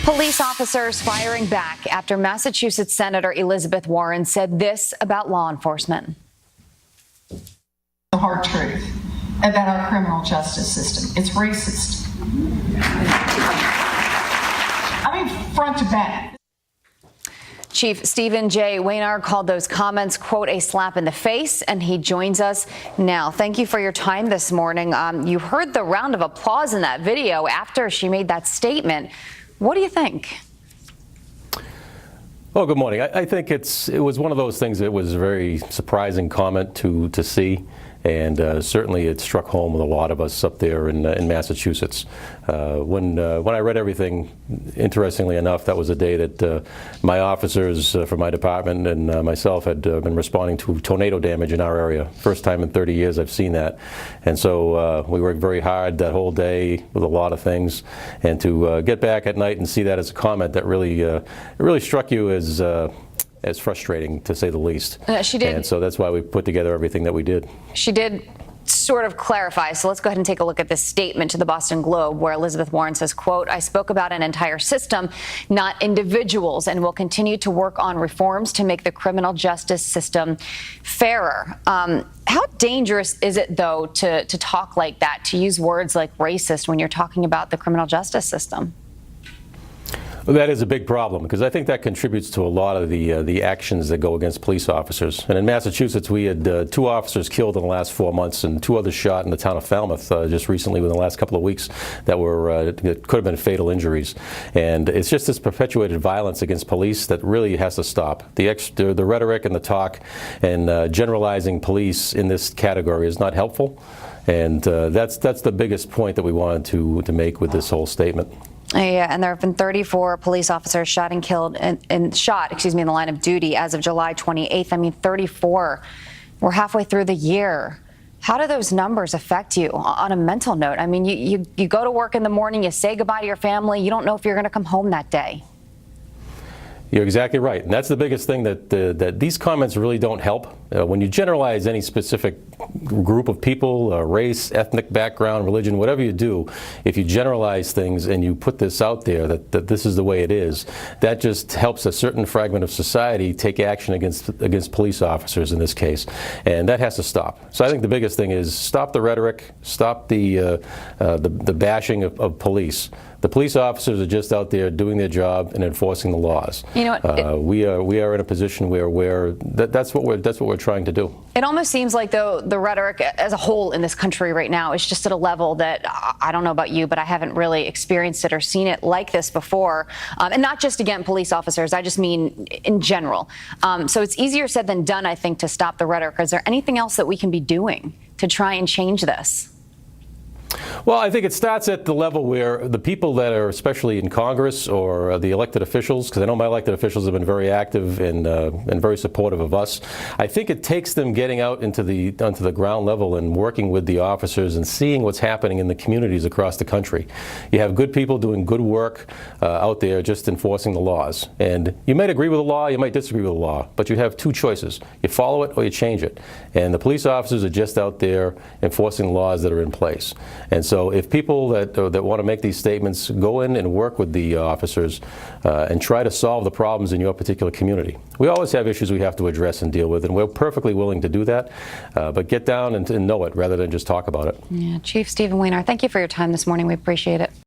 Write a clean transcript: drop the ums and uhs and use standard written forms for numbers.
Police officers firing back after Massachusetts Senator Elizabeth Warren said this about law enforcement. The hard truth about our criminal justice system. It's racist. I mean, front to back. Chief Stephen J. Wojnar called those comments, quote, a slap in the face, and he joins us now. Thank you for your time this morning. You heard the round of applause in that video after she made that statement. What do you think? Well, good morning. I think it was one of those things that was a very surprising comment to see. And certainly it struck home with a lot of us up there in Massachusetts. When I read everything, interestingly enough, that was a day that my officers from my department and myself had been responding to tornado damage in our area. First time in 30 years I've seen that. And so we worked very hard that whole day with a lot of things. And to get back at night and see that as a comment that really struck you as frustrating, to say the least. She did. And so that's why we put together everything that we did. She did sort of clarify. So let's go ahead and take a look at this statement to the Boston Globe where Elizabeth Warren says, quote, I spoke about an entire system, not individuals, and will continue to work on reforms to make the criminal justice system fairer. How dangerous is it, though, to talk like that, to use words like racist when you're talking about the criminal justice system? Well, that is a big problem because I think that contributes to a lot of the actions that go against police officers. And in Massachusetts, we had 2 officers killed in the last 4 months and 2 others shot in the town of Falmouth just recently within the last couple of weeks that could have been fatal injuries. And it's just this perpetuated violence against police that really has to stop. The rhetoric and the talk and generalizing police in this category is not helpful. And that's the biggest point that we wanted to make with this whole statement. Yeah, and there have been 34 police officers shot and killed in the line of duty as of July 28th. I mean, 34. We're halfway through the year. How do those numbers affect you on a mental note? I mean, you go to work in the morning, you say goodbye to your family, you don't know if you're going to come home that day. You're exactly right. And that's the biggest thing that these comments really don't help. When you generalize any specific group of people, race, ethnic background, religion, whatever you do, if you generalize things and you put this out there that this is the way it is, that just helps a certain fragment of society take action against police officers in this case. And that has to stop. So I think the biggest thing is stop the rhetoric, stop the bashing of police. The police officers are just out there doing their job and enforcing the laws. You know what? We are in a position where that's what we're trying to do. It almost seems like, though, the rhetoric as a whole in this country right now is just at a level that I don't know about you, but I haven't really experienced it or seen it like this before. And not just against police officers. I just mean in general. So it's easier said than done, I think, to stop the rhetoric. Is there anything else that we can be doing to try and change this? Well, I think it starts at the level where the people that are especially in Congress or the elected officials, because I know my elected officials have been very active and very supportive of us. I think it takes them getting out onto the ground level and working with the officers and seeing what's happening in the communities across the country. You have good people doing good work out there just enforcing the laws. And you might agree with the law, you might disagree with the law, but you have 2 choices. You follow it or you change it. And the police officers are just out there enforcing laws that are in place. And so if people that want to make these statements go in and work with the officers and try to solve the problems in your particular community. We always have issues we have to address and deal with, and we're perfectly willing to do that. But get down and know it rather than just talk about it. Yeah, Chief Stephen Wojnar, thank you for your time this morning. We appreciate it.